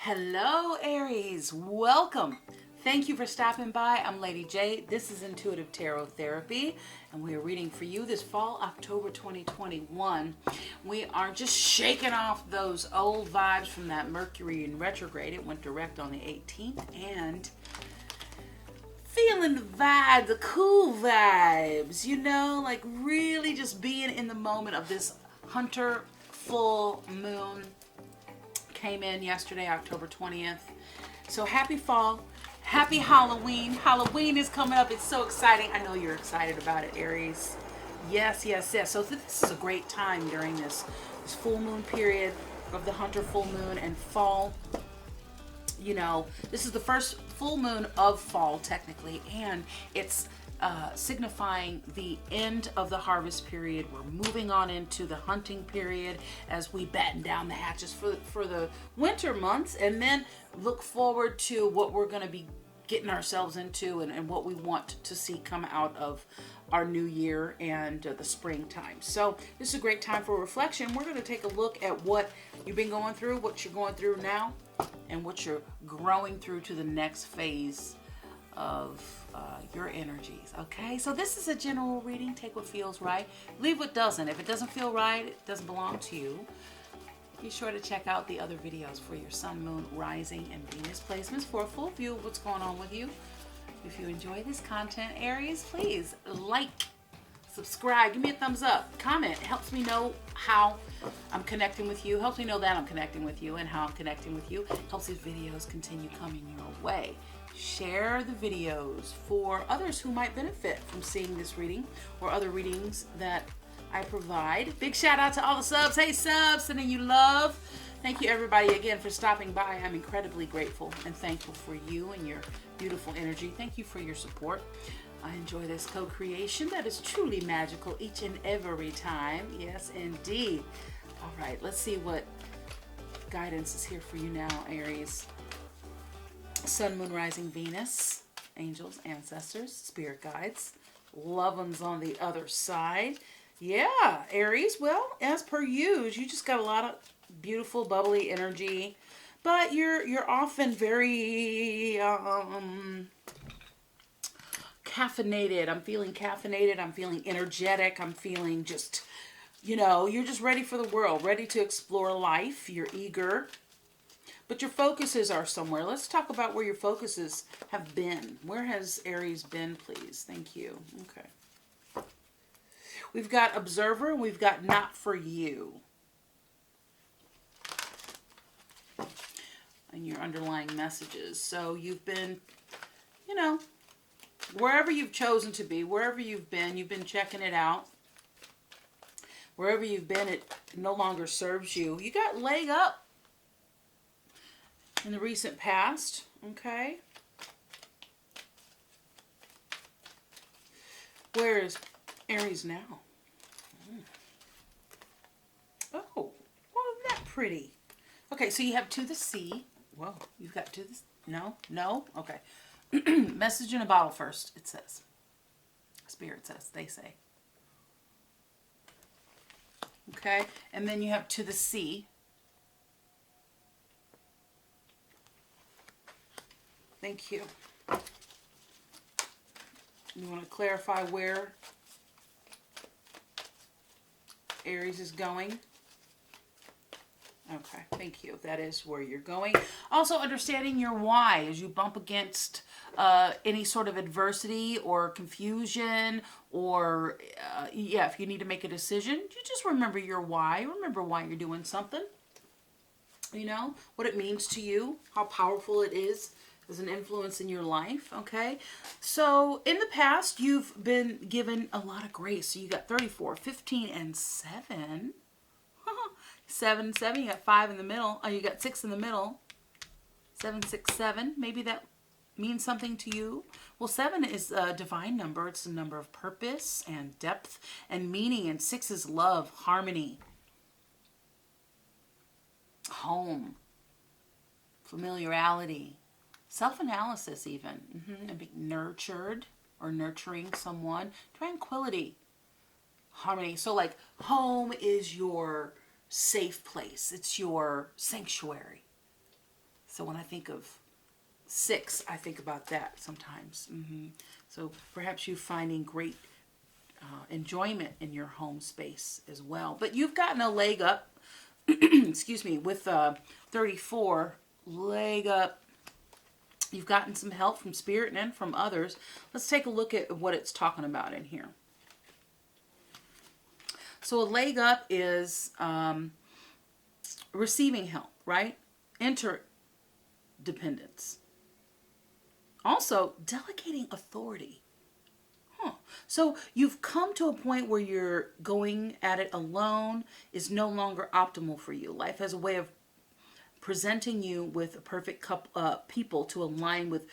Hello, Aries. Welcome. Thank you for stopping by. I'm Lady J. This is Intuitive Tarot Therapy, and we are reading for you this fall, October 2021. We are just shaking off those old vibes from that Mercury in retrograde. It went direct on the 18th, and feeling the vibe, the cool vibes, you know, like really just being in the moment of this Hunter full moon. Came in yesterday, October 20th. So happy fall, happy Halloween. Halloween is coming up. It's so exciting. I know you're excited about it, Aries. Yes, yes, yes. So this is a great time during this full moon period of the Hunter full moon and fall. You know, this is the first full moon of fall technically, and it's signifying the end of the harvest period. We're moving on into the hunting period as we batten down the hatches for the winter months, and then look forward to what we're going to be getting ourselves into and what we want to see come out of our new year and the springtime. So this is a great time for reflection. We're going to take a look at what you've been going through, what you're going through now, and what you're growing through to the next phase of your energies. Okay, so this is a general reading. Take what feels right, leave what doesn't. If it doesn't feel right, it doesn't belong to you. Be sure to check out the other videos for your sun, moon, rising, and Venus placements for a full view of what's going on with you. If you enjoy this content, Aries, please like, subscribe, give me a thumbs up, comment. It helps me know how I'm connecting with you, helps me know that I'm connecting with you and how I'm connecting with you, helps these videos continue coming your way. Share the videos for others who might benefit from seeing this reading or other readings that I provide. Big shout out to all the subs. Hey subs, sending you love. Thank you everybody again for stopping by. I'm incredibly grateful and thankful for you and your beautiful energy. Thank you for your support. I enjoy this co-creation that is truly magical each and every time. Yes, indeed. All right, let's see what guidance is here for you now, Aries. Sun, moon, rising, Venus, angels, ancestors, spirit guides, loved ones on the other side. Yeah, Aries, well, as per usual, you just got a lot of beautiful, bubbly energy, but you're often very caffeinated. I'm feeling caffeinated. I'm feeling energetic. I'm feeling just, you know, you're just ready for the world, ready to explore life. You're eager. But your focuses are somewhere. Let's talk about where your focuses have been. Where has Aries been, please? Thank you. Okay. We've got observer and we've got not for you. And your underlying messages. So you've been, you know, wherever you've chosen to be, wherever you've been checking it out. Wherever you've been, it no longer serves you. You got leg up in the recent past, okay? Where is Aries now? Oh, well, isn't that pretty? Okay, so you have to the sea. Whoa, you've got to this. No? Okay. Message in a bottle first, it says. Spirit says, they say. Okay, and then you have to the sea. Thank you. You want to clarify where Aries is going? Okay, thank you. That is where you're going. Also understanding your why as you bump against any sort of adversity or confusion or, yeah, if you need to make a decision, you just remember your why. Remember why you're doing something. You know, what it means to you, how powerful it is as an influence in your life, okay? So in the past, you've been given a lot of grace. So you got 34, 15, and 7. 7 and 7, you got 5 in the middle. Oh, you got 6 in the middle. 7, 6, 7. Maybe that means something to you. Well, 7 is a divine number. It's a number of purpose and depth and meaning. And 6 is love, harmony, home, familiarity, self-analysis even, and being nurtured or nurturing someone, tranquility, harmony. So like home is your safe place. It's your sanctuary. So when I think of 6, I think about that sometimes. So perhaps you finding great enjoyment in your home space as well. But you've gotten a leg up, excuse me, with 34, leg up. You've gotten some help from Spirit and from others. Let's take a look at what it's talking about in here. So a leg up is receiving help, right? Interdependence. Also, delegating authority. So you've come to a point where you're going at it alone is no longer optimal for you. Life has a way of presenting you with a perfect couple people to align with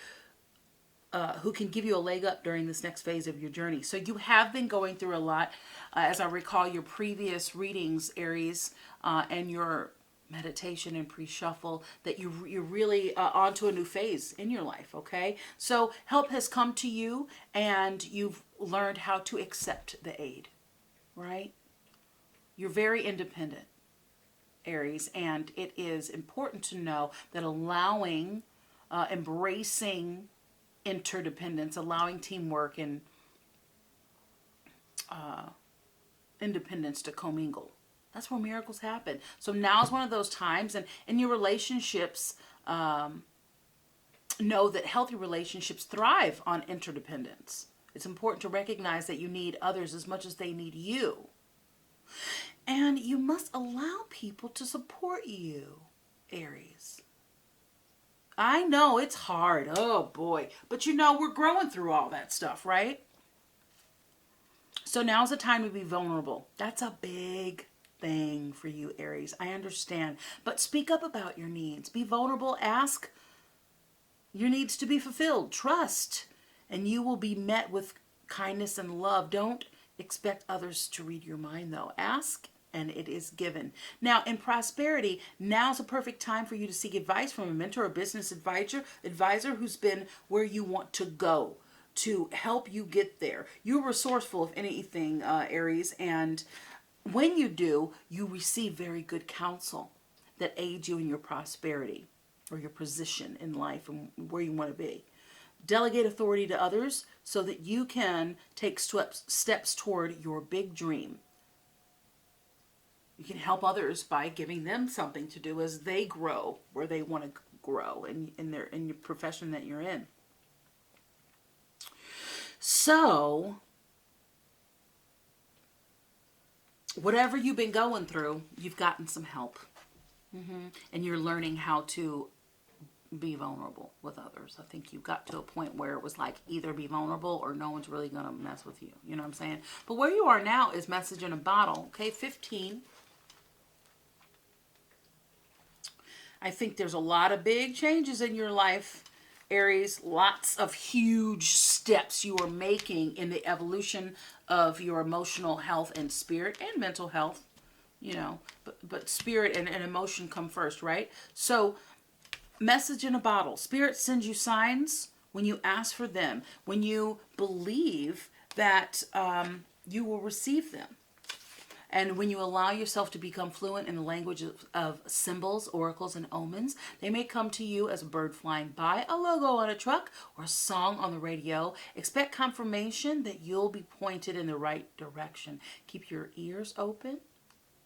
who can give you a leg up during this next phase of your journey. So you have been going through a lot. As I recall your previous readings, Aries, and your meditation and pre-shuffle, that you're really onto a new phase in your life, okay? So help has come to you and you've learned how to accept the aid, right? You're very independent, Aries, and it is important to know that allowing, embracing interdependence, allowing teamwork and independence to commingle. That's where miracles happen. So now is one of those times, and in your relationships, know that healthy relationships thrive on interdependence. It's important to recognize that you need others as much as they need you. And you must allow people to support you, Aries. I know it's hard. Oh boy. But you know, we're growing through all that stuff, right? So now's the time to be vulnerable. That's a big thing for you, Aries. I understand. But speak up about your needs. Be vulnerable. Ask your needs to be fulfilled. Trust. And you will be met with kindness and love. Don't expect others to read your mind, though. Ask and it is given. Now, in prosperity, now's a perfect time for you to seek advice from a mentor or business advisor who's been where you want to go to help you get there. You're resourceful, if anything, Aries, and when you do, you receive very good counsel that aids you in your prosperity or your position in life and where you want to be. Delegate authority to others so that you can take steps toward your big dream. You can help others by giving them something to do as they grow where they want to grow in your profession that you're in. So, whatever you've been going through, you've gotten some help. And you're learning how to be vulnerable with others. I think you got to a point where it was like either be vulnerable or no one's really going to mess with you. You know what I'm saying? But where you are now is message in a bottle. Okay, 15. I think there's a lot of big changes in your life, Aries. Lots of huge steps you are making in the evolution of your emotional health and spirit and mental health. You know, but spirit and emotion come first, right? So, message in a bottle. Spirit sends you signs when you ask for them, when you believe that you will receive them. And when you allow yourself to become fluent in the language of symbols, oracles, and omens, they may come to you as a bird flying by, a logo on a truck, or a song on the radio. Expect confirmation that you'll be pointed in the right direction. Keep your ears open.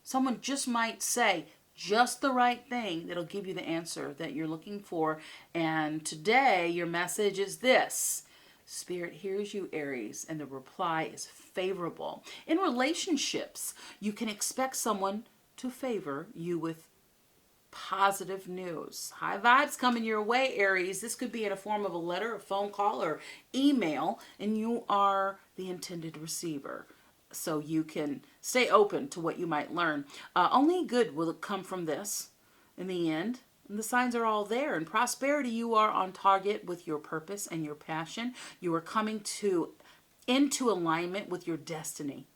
Someone just might say just the right thing that'll give you the answer that you're looking for. And today, your message is this. Spirit hears you, Aries, and the reply is favorable. In relationships, you can expect someone to favor you with positive news. High vibes coming your way, Aries. This could be in a form of a letter, a phone call, or email, and you are the intended receiver. So you can stay open to what you might learn. Only good will come from this in the end. And the signs are all there. In prosperity, you are on target with your purpose and your passion. You are coming into alignment with your destiny.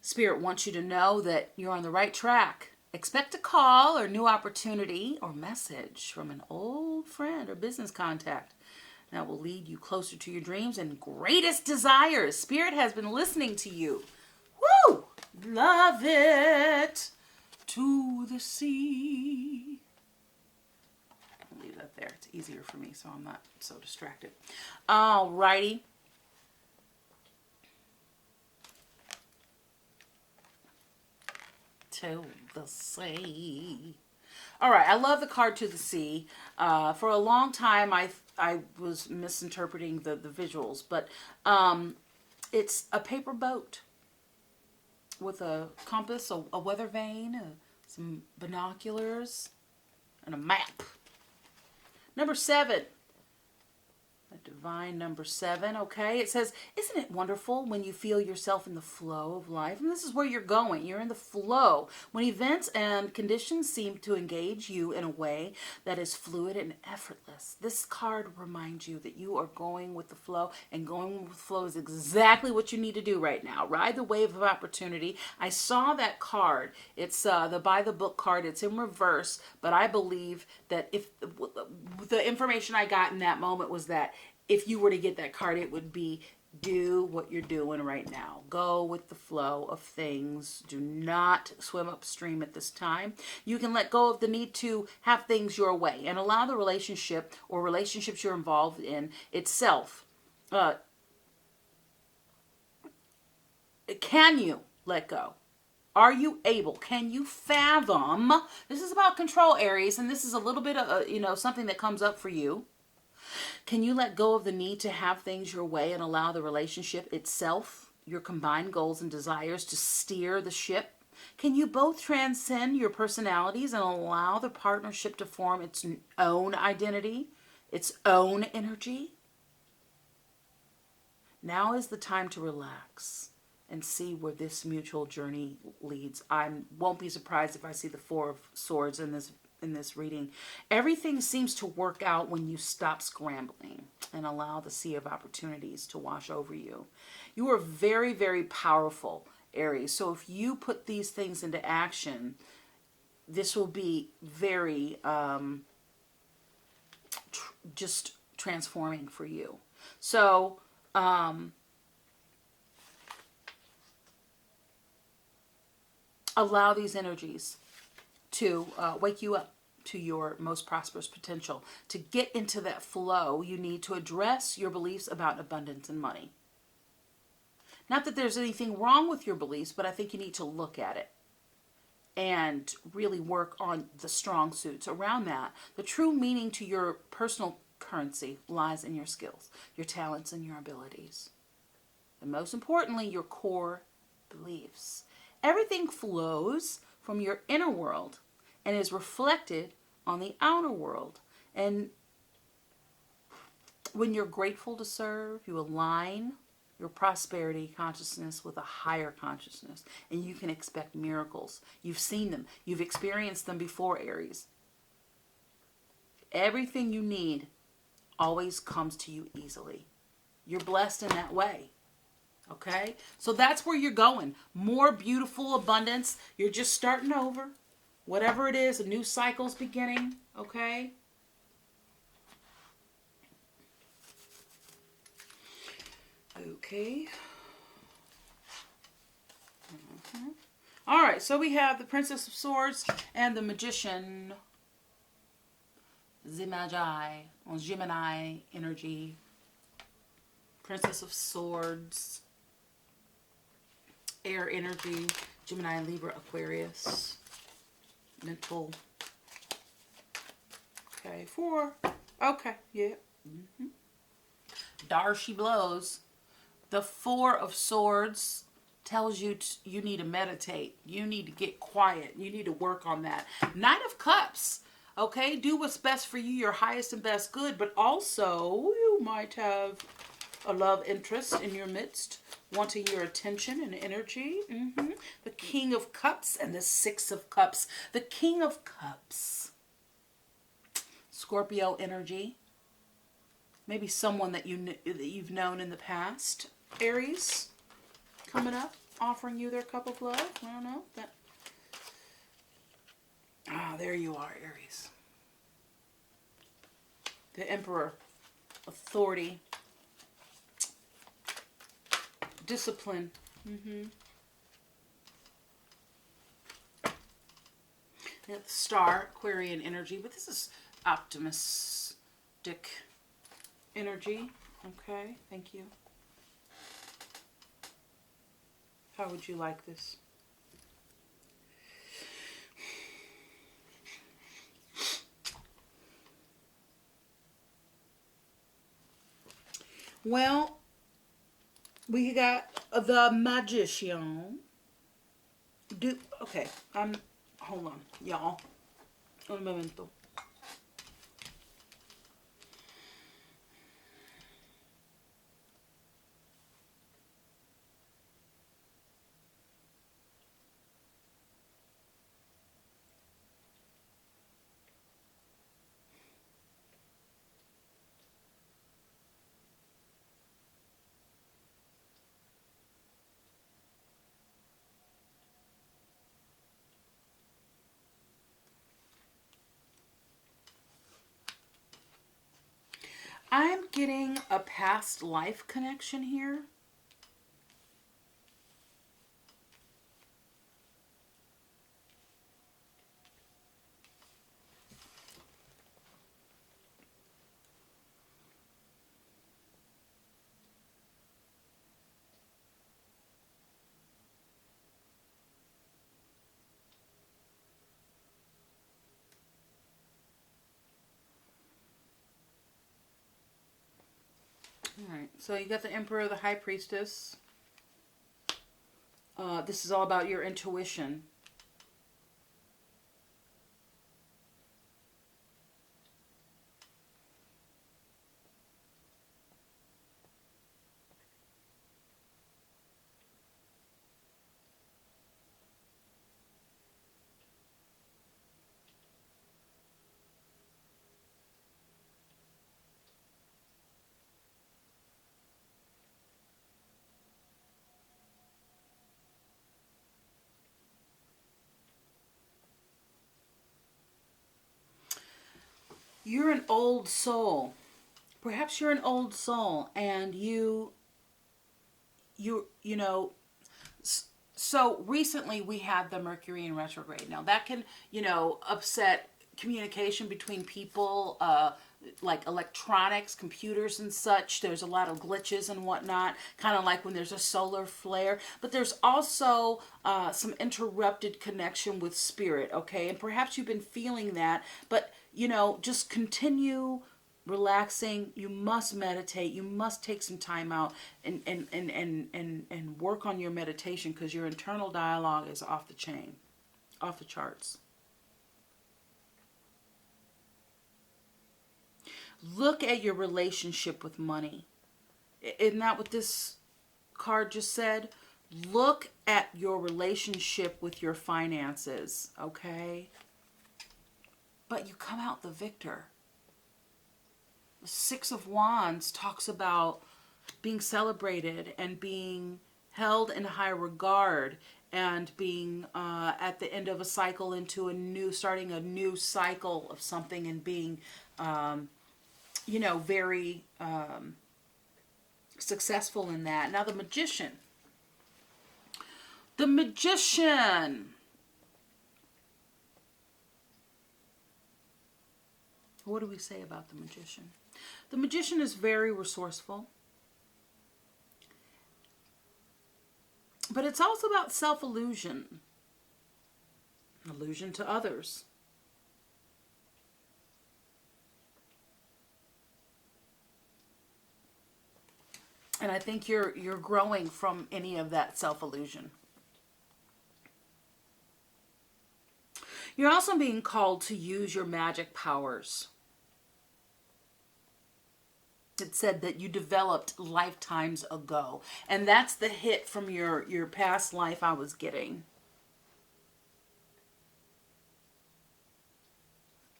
Spirit wants you to know that you're on the right track. Expect a call or new opportunity or message from an old friend or business contact. That will lead you closer to your dreams and greatest desires. Spirit has been listening to you. Woo! Love it. To the sea. I'll leave that there. It's easier for me, so I'm not so distracted. Alrighty. To the sea. All right, I love the card to the sea. For a long time, I was misinterpreting the visuals, but it's a paper boat with a compass, a weather vane, some binoculars, and a map. Number 7. A Devine number 7, okay? It says, isn't it wonderful when you feel yourself in the flow of life? And this is where you're going. You're in the flow. When events and conditions seem to engage you in a way that is fluid and effortless. This card reminds you that you are going with the flow, and going with the flow is exactly what you need to do right now. Ride the wave of opportunity. I saw that card. It's the Buy the Book card. It's in reverse, but I believe that if the information I got in that moment was that if you were to get that card, it would be do what you're doing right now. Go with the flow of things. Do not swim upstream at this time. You can let go of the need to have things your way and allow the relationship or relationships you're involved in itself. Can you let go? Are you able? Can you fathom? This is about control, Aries, and this is a little bit of, something that comes up for you. Can you let go of the need to have things your way and allow the relationship itself, your combined goals and desires, to steer the ship? Can you both transcend your personalities and allow the partnership to form its own identity, its own energy? Now is the time to relax and see where this mutual journey leads. I won't be surprised if I see the 4 of Swords in this reading. Everything seems to work out when you stop scrambling and allow the sea of opportunities to wash over you. You are very, very powerful, Aries. So if you put these things into action, this will be very just transforming for you. So allow these energies to wake you up to your most prosperous potential. To get into that flow, you need to address your beliefs about abundance and money. Not that there's anything wrong with your beliefs, but I think you need to look at it and really work on the strong suits around that. The true meaning to your personal currency lies in your skills, your talents, and your abilities. And most importantly, your core beliefs. Everything flows from your inner world and is reflected on the outer world. And when you're grateful to serve, you align your prosperity consciousness with a higher consciousness, and you can expect miracles. You've seen them. You've experienced them before, Aries. Everything you need always comes to you easily. You're blessed in that way. Okay? So that's where you're going. More beautiful abundance. You're just starting over. Whatever it is, a new cycle's beginning. Okay? Okay. All right, so we have the Princess of Swords and the Magician. The Magi, on Gemini energy. Princess of Swords. Air energy. Gemini, Libra, Aquarius. Mental. Okay, 4. Okay, yeah. Dar she blows. The 4 of Swords tells you you need to meditate. You need to get quiet. You need to work on that. Knight of Cups. Okay, do what's best for you, your highest and best good, but also you might have a love interest in your midst, wanting your attention and energy. The King of Cups and the 6 of Cups. The King of Cups. Scorpio energy. Maybe someone that you've known in the past. Aries coming up, offering you their cup of love. I don't know. There you are, Aries. The Emperor authority, discipline. The star, Aquarian energy, but this is optimistic energy. Okay, thank you. How would you like this? Well, we got the Magician. Okay, hold on, y'all. Un momento. I'm getting a past life connection here. All right, so you got the Emperor, the High Priestess. This is all about your intuition. You're an old soul. Perhaps you're an old soul and you know, so recently we had the Mercury in retrograde. Now that can, upset communication between people, like electronics, computers and such. There's a lot of glitches and whatnot, kind of like when there's a solar flare. But there's also some interrupted connection with spirit, okay? And perhaps you've been feeling that, but, just continue relaxing. You must meditate. You must take some time out and work on your meditation, because your internal dialogue is off the chain, off the charts. Look at your relationship with money. Isn't that what this card just said? Look at your relationship with your finances, okay? But you come out the victor. The Six of Wands talks about being celebrated and being held in high regard, and being at the end of a cycle into starting a new cycle of something, and being, very successful in that. Now the Magician. The Magician. What do we say about the Magician? The Magician is very resourceful. But it's also about self-illusion. Illusion to others. And I think you're growing from any of that self-illusion. You're also being called to use your magic powers. It said that you developed lifetimes ago. And that's the hit from your past life I was getting.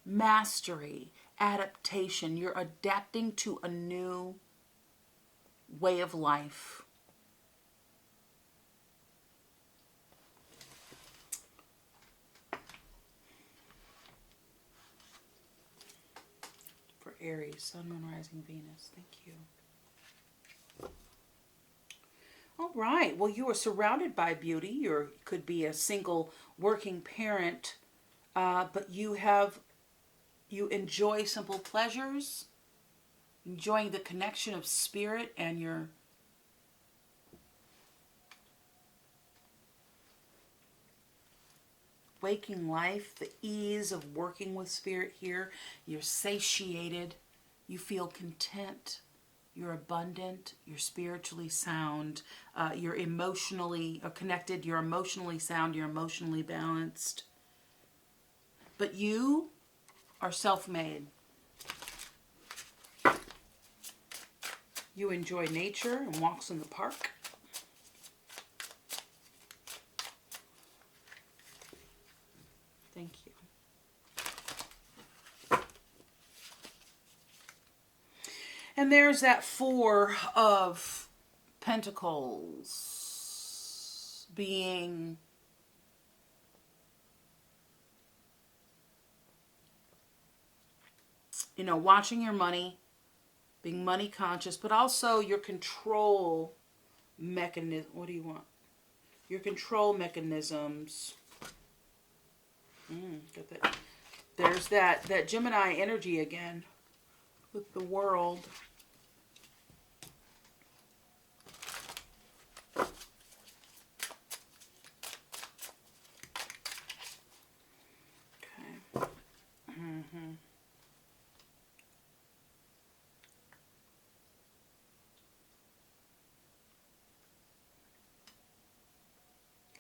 Mastery, adaptation. You're adapting to a new way of life. For Aries, Sun, Moon, Rising, Venus. Thank you. All right. Well, you are surrounded by beauty. You could be a single working parent, but you enjoy simple pleasures, enjoying the connection of spirit and your waking life, the ease of working with spirit here. You're satiated. You feel content. You're abundant. You're spiritually sound. You're emotionally connected. You're emotionally sound. You're emotionally balanced. But you are self-made. You enjoy nature and walks in the park. Thank you. And there's that Four of Pentacles being watching your money, being money conscious, but also your control mechanism. What do you want? Your control mechanisms. Got that. There's that Gemini energy again with the World. Okay.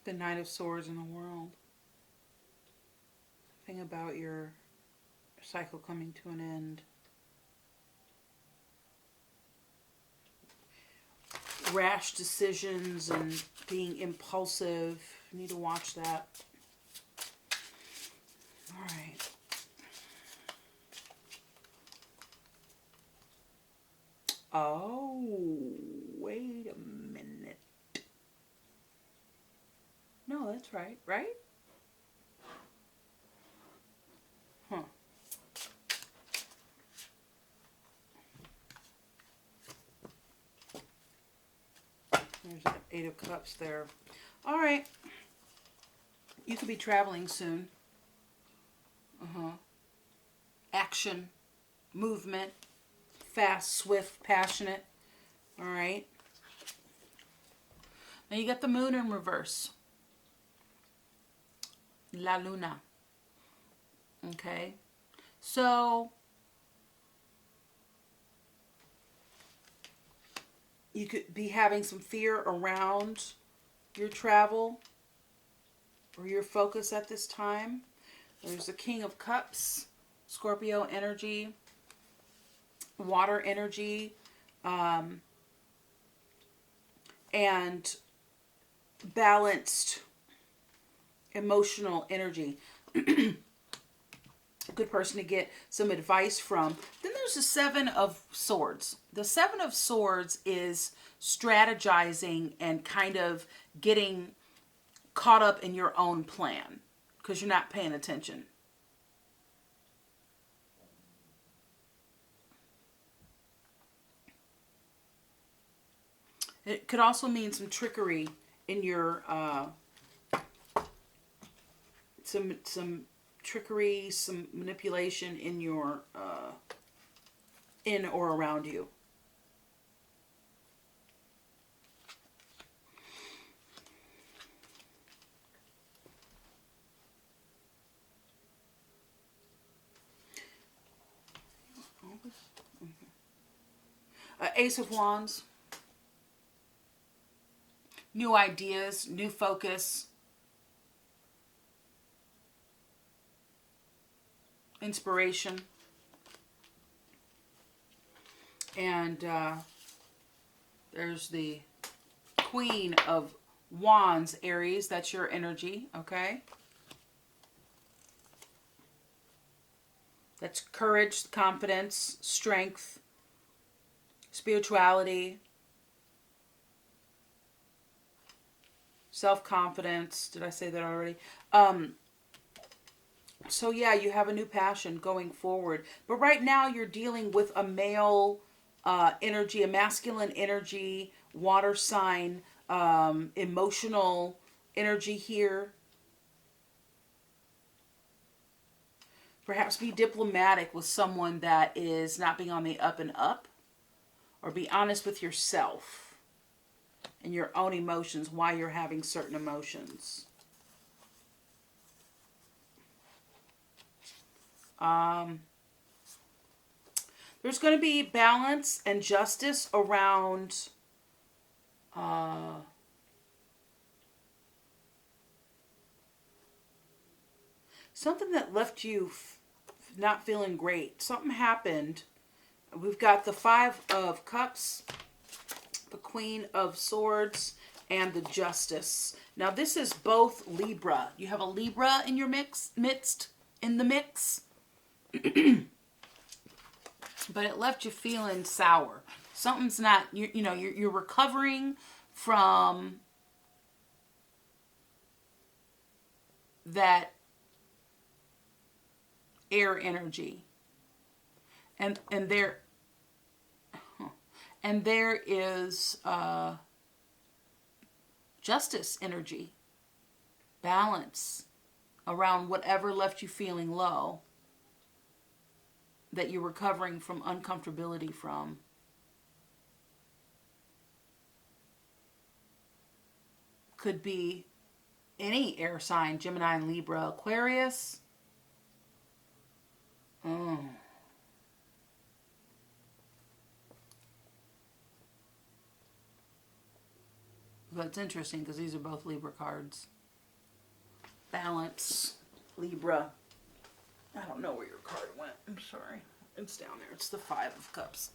The Knight of Swords in the World. Something about your cycle coming to an end. Rash decisions and being impulsive. You need to watch that. All right. Oh, wait a minute. No, that's right. Right? Huh. There's that Eight of Cups there. All right. You could be traveling soon. Action, movement, fast, swift, passionate. All right. Now you got the Moon in reverse. La Luna. Okay. So you could be having some fear around your travel or your focus at this time. There's the King of Cups, Scorpio energy, water energy, and balanced emotional energy. Good person to get some advice from. Then there's the Seven of Swords. The Seven of Swords is strategizing and kind of getting caught up in your own plan because you're not paying attention. It could also mean some trickery in your some trickery, some manipulation in your in or around you. Ace of Wands. New ideas, new focus. Inspiration. And there's the Queen of Wands, Aries. That's your energy, okay? That's courage, confidence, strength, spirituality, self-confidence. Did I say that already? So yeah, you have a new passion going forward. But right now you're dealing with a male energy, a masculine energy, water sign, emotional energy here. Perhaps be diplomatic with someone that is not being on the up and up, or be honest with yourself and your own emotions, why you're having certain emotions. There's going to be balance and justice around something that left you not feeling great. Something happened. We've got the Five of Cups, the Queen of Swords, and the Justice. Now this is both Libra. You have a Libra in your midst, in the mix. But it left you feeling sour. Something's not, you're recovering from that air energy. And there is justice energy, balance around whatever left you feeling low, that you're recovering from uncomfortability from. Could be any air sign, Gemini and Libra, Aquarius. But it's interesting because these are both Libra cards. Balance, Libra. I don't know where your card went. I'm sorry. It's down there. It's the Five of Cups.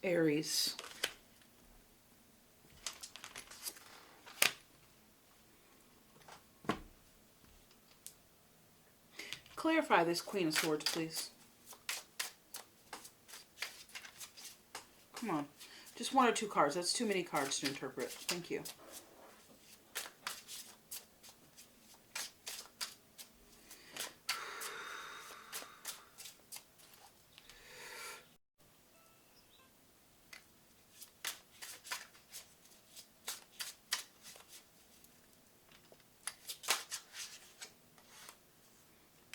Aries. Clarify this Queen of Swords, please. Come on. Just one or two cards. That's too many cards to interpret. Thank you.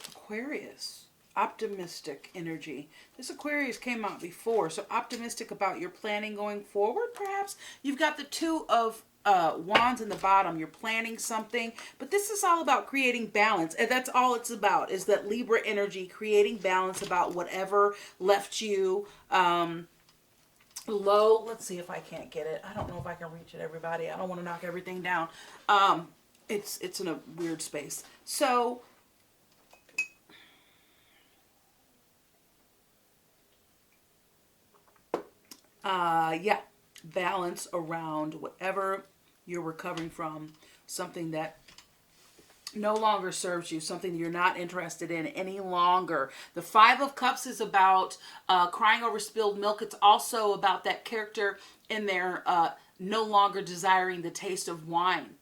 Aquarius. Optimistic energy. This Aquarius came out before, so optimistic about your planning going forward, perhaps. You've got the Two of Wands in the bottom. You're planning something, but this is all about creating balance, and that's all it's about, is that Libra energy, creating balance about whatever left you low. Let's see if I can't get it. I don't know if I can reach it, everybody. I don't want to knock everything down. It's in a weird space. So yeah, balance around whatever you're recovering from, something that no longer serves you, something you're not interested in any longer. The Five of Cups is about crying over spilled milk. It's also about that character in there no longer desiring the taste of wine.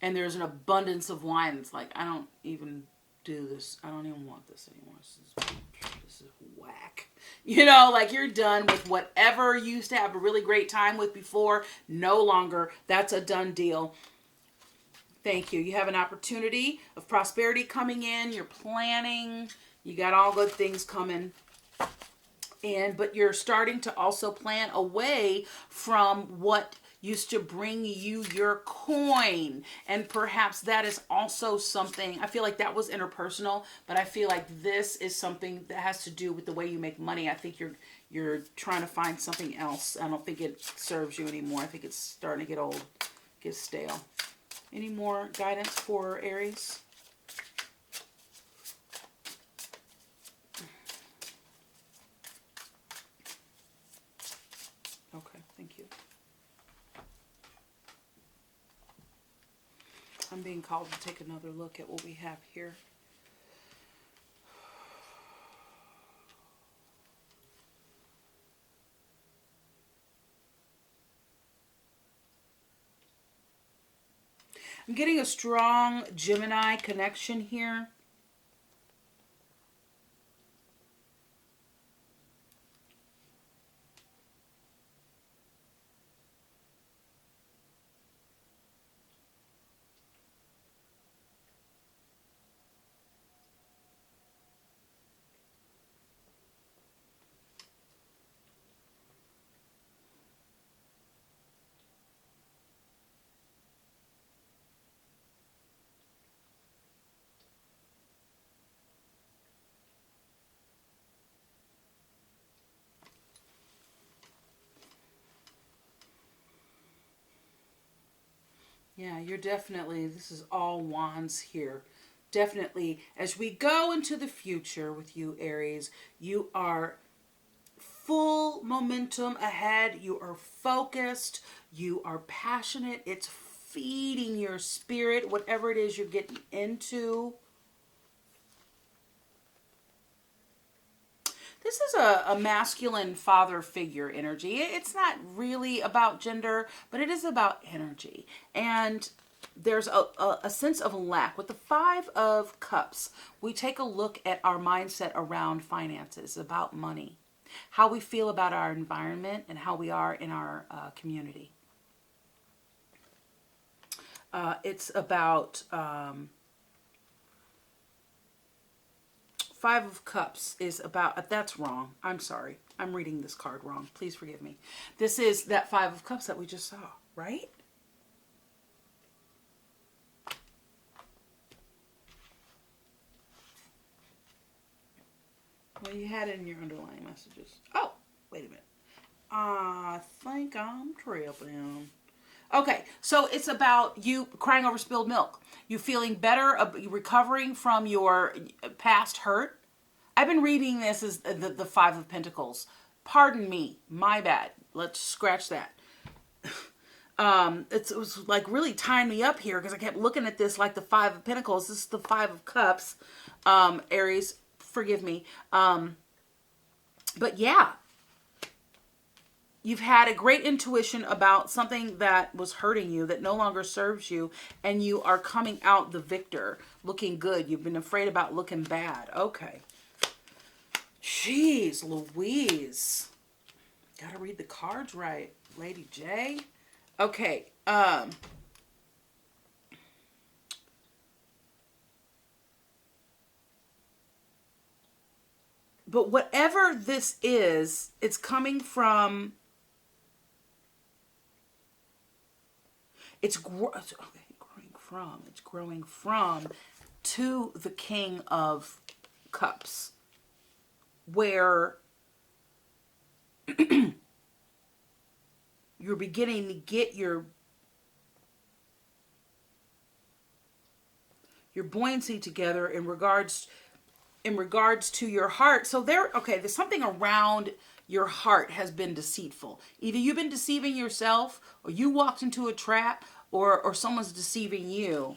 And there's an abundance of wine. It's like, I don't even do this. I don't even want this anymore. This is whack. You know, like you're done with whatever you used to have a really great time with before. No longer. That's a done deal. Thank you. You have an opportunity of prosperity coming in. You're planning. You got all good things coming in. But you're starting to also plan away from what used to bring you your coin. And perhaps that is also something, I feel like that was interpersonal, but I feel like this is something that has to do with the way you make money. I think you're trying to find something else. I don't think it serves you anymore. I think it's starting to get old, get stale. Any more guidance for Aries? Okay, thank you. I'm being called to take another look at what we have here. I'm getting a strong Gemini connection here. Yeah, you're definitely, this is all wands here. Definitely, as we go into the future with you, Aries, you are full momentum ahead. You are focused. You are passionate. It's feeding your spirit, whatever it is you're getting into. This is a masculine father figure energy. It's not really about gender, but it is about energy. And there's a sense of lack. With the Five of Cups, we take a look at our mindset around finances, about money, how we feel about our environment, and how we are in our community. It's about... Five of Cups is about, that's wrong. I'm sorry. I'm reading this card wrong. Please forgive me. This is that Five of Cups that we just saw, right? Well, you had it in your underlying messages. Oh, wait a minute. I think I'm tripping. Okay, so it's about you crying over spilled milk. You feeling better, you recovering from your past hurt. I've been reading this as the Five of Pentacles. Pardon me, my bad. Let's scratch that. It was like really tying me up here because I kept looking at this like the Five of Pentacles. This is the Five of Cups. Aries, forgive me. But yeah. You've had a great intuition about something that was hurting you, that no longer serves you, and you are coming out the victor, looking good. You've been afraid about looking bad. Okay. Jeez Louise. Gotta read the cards right, Lady J. Okay. But whatever this is, it's coming from... It's growing from to the King of Cups, where you're beginning to get your buoyancy together in regards to your heart. So there's something around your heart has been deceitful. Either you've been deceiving yourself, or you walked into a trap, or someone's deceiving you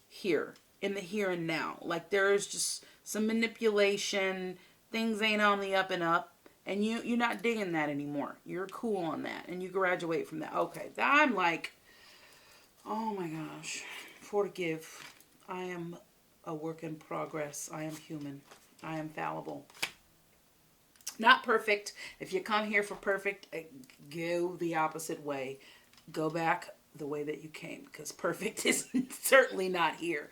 here, in the here and now. Like there's just some manipulation, things ain't on the up and up, and you're not digging that anymore. You're cool on that, and you graduate from that. Okay, I'm like, oh my gosh, forgive. I am a work in progress. I am human. I am fallible. Not perfect. If you come here for perfect, go the opposite way. Go back the way that you came, because perfect is certainly not here.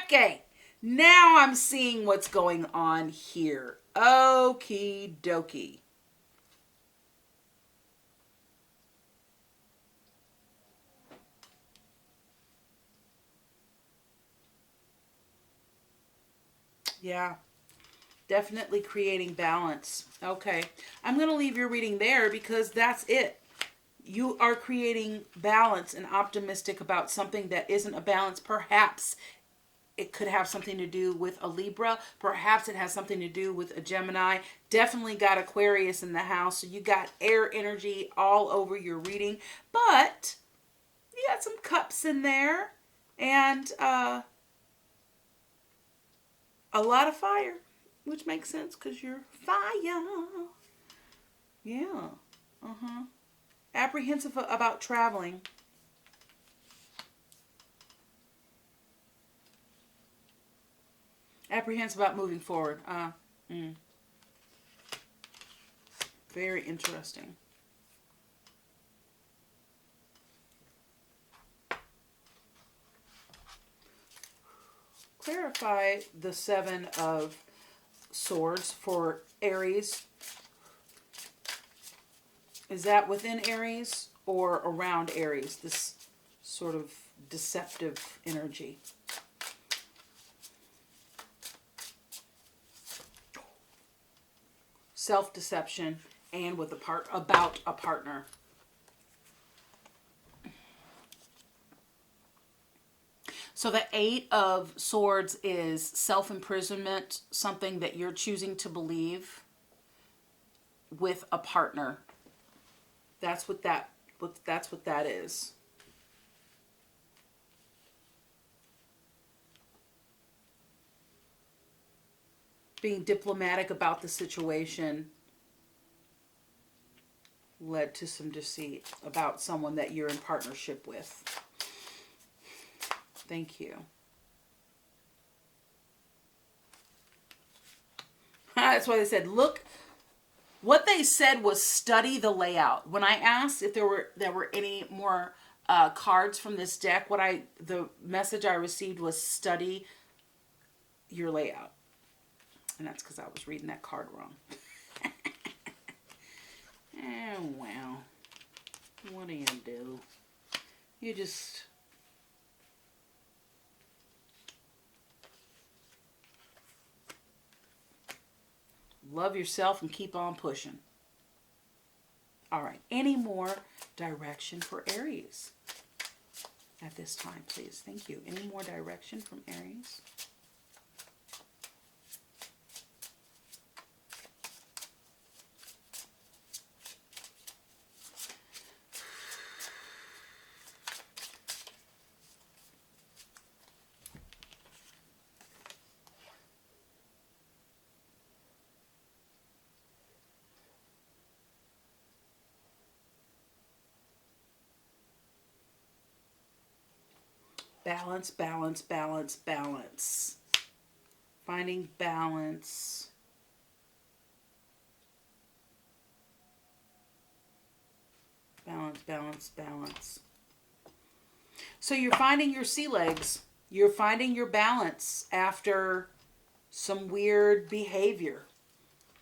Okay, now I'm seeing what's going on here. Okie dokie. Yeah. Definitely creating balance. Okay. I'm going to leave your reading there because that's it. You are creating balance and optimistic about something that isn't a balance. Perhaps it could have something to do with a Libra. Perhaps it has something to do with a Gemini. Definitely got Aquarius in the house. So you got air energy all over your reading. But you got some cups in there. And a lot of fire. Which makes sense because you're fire. Yeah. Apprehensive about traveling. Apprehensive about moving forward. Very interesting. Clarify the Seven of Swords for Aries. Is that within Aries or around Aries? This sort of deceptive energy. Self-deception and with about a partner. So the Eight of Swords is self-imprisonment, something that you're choosing to believe with a partner. That's what that is. Being diplomatic about the situation led to some deceit about someone that you're in partnership with. Thank you. That's why they said, look, what they said was study the layout. When I asked if there were any more cards from this deck, the message I received was study your layout. And that's because I was reading that card wrong. Oh, wow. What do you do? You just... love yourself and keep on pushing. All right. Any more direction for Aries at this time, please? Thank you. Any more direction from Aries? Balance, balance, balance, balance. Finding balance. Balance, balance, balance. So you're finding your sea legs. You're finding your balance after some weird behavior.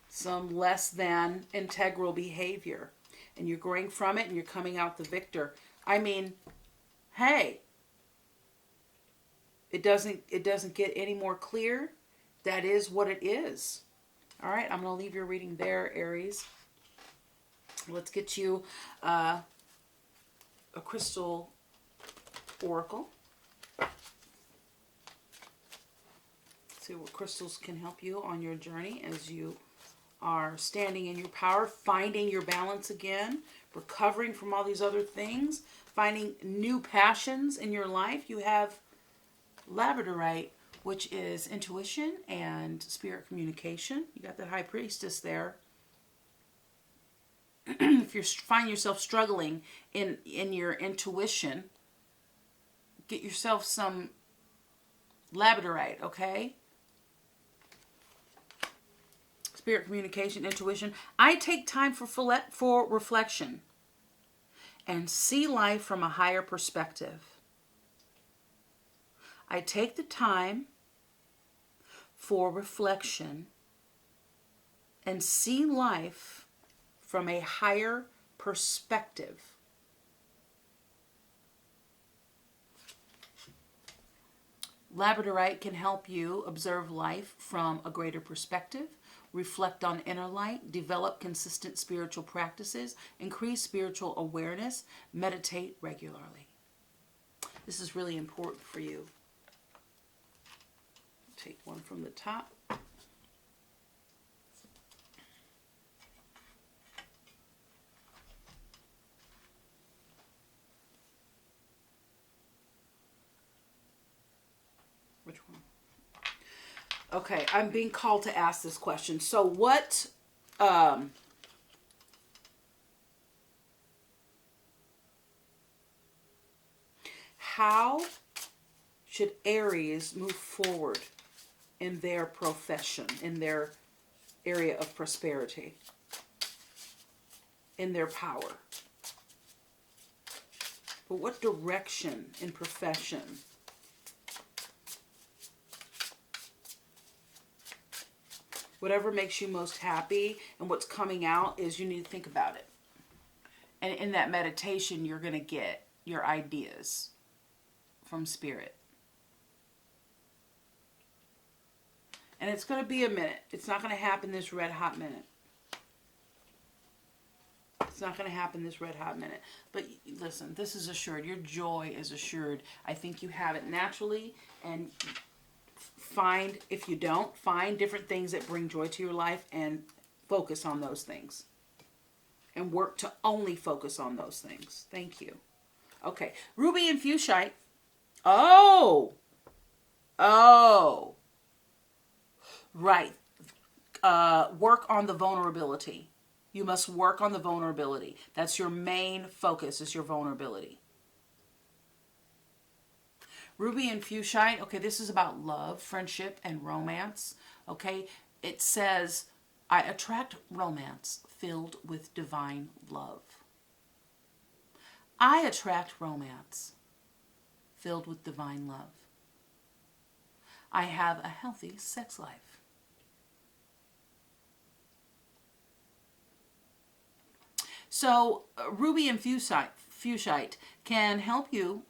Some less than integral behavior. And you're growing from it and you're coming out the victor. I mean, hey. It doesn't get any more clear. That is what it is. All right, I'm going to leave your reading there, Aries. Let's get you a crystal oracle. See what crystals can help you on your journey as you are standing in your power, finding your balance again, recovering from all these other things, finding new passions in your life. You have Labradorite, which is intuition and spirit communication. You got that High Priestess there. If you find yourself struggling in your intuition, get yourself some Labradorite, okay? Spirit communication, intuition. I take time for reflection and see life from a higher perspective. I take the time for reflection and see life from a higher perspective. Labradorite can help you observe life from a greater perspective, reflect on inner light, develop consistent spiritual practices, increase spiritual awareness, meditate regularly. This is really important for you. Take one from the top. Which one? Okay, I'm being called to ask this question. So what how should Aries move forward in their profession, in their area of prosperity, in their power. But what direction in profession? Whatever makes you most happy, and what's coming out is you need to think about it. And in that meditation, you're going to get your ideas from Spirit. And it's going to be a minute. It's not going to happen this red hot minute. It's not going to happen this red hot minute. But listen, this is assured. Your joy is assured. I think you have it naturally. And find, if you don't, find different things that bring joy to your life and focus on those things. And work to only focus on those things. Thank you. Okay. Ruby and Fuchsite. Oh. Right. Work on the vulnerability. You must work on the vulnerability. That's your main focus, is your vulnerability. Ruby and Fuchsite. Okay, this is about love, friendship, and romance. Okay. It says, I attract romance filled with divine love. I attract romance filled with divine love. I have a healthy sex life. So Ruby and Fuchsite can help you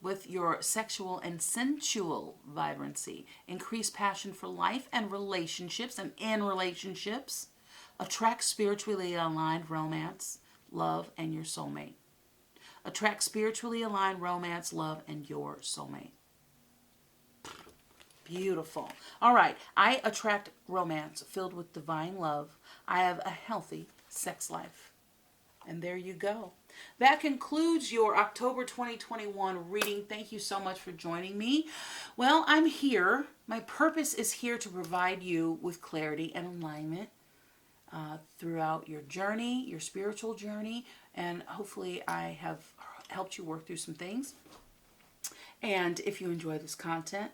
with your sexual and sensual vibrancy, increase passion for life and relationships, and in relationships, attract spiritually aligned romance, love, and your soulmate. Attract spiritually aligned romance, love, and your soulmate. Beautiful. All right. I attract romance filled with divine love. I have a healthy sex life. And there you go. That concludes your October 2021 reading. Thank you so much for joining me. Well, I'm here. My purpose is here to provide you with clarity and alignment throughout your journey, your spiritual journey, and hopefully I have helped you work through some things. And if you enjoy this content,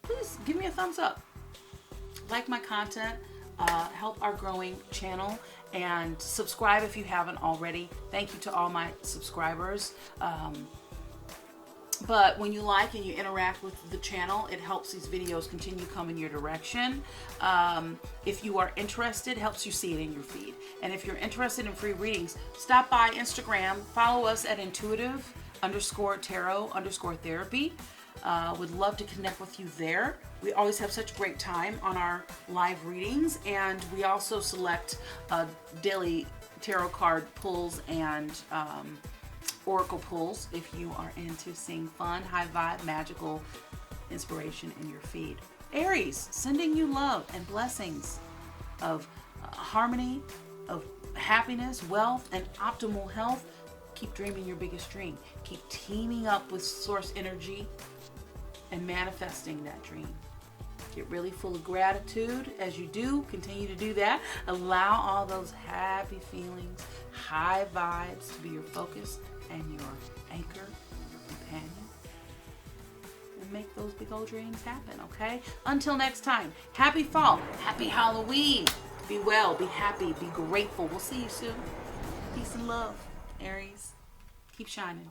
please give me a thumbs up. Like my content, help our growing channel, and subscribe if you haven't already. Thank you to all my subscribers. But when you like and you interact with the channel, it helps these videos continue coming your direction. If you are interested, it helps you see it in your feed. And if you're interested in free readings, stop by Instagram, follow us at intuitive_tarot_therapy. Would love to connect with you there. We always have such great time on our live readings, and we also select daily tarot card pulls and oracle pulls if you are into seeing fun, high vibe, magical inspiration in your feed. Aries, sending you love and blessings of harmony, of happiness, wealth, and optimal health. Keep dreaming your biggest dream. Keep teaming up with source energy and manifesting that dream. Get really full of gratitude as you do. Continue to do that. Allow all those happy feelings, high vibes to be your focus and your anchor, your companion. And make those big old dreams happen, okay? Until next time, happy fall, happy Halloween. Be well, be happy, be grateful. We'll see you soon. Peace and love, Aries. Keep shining.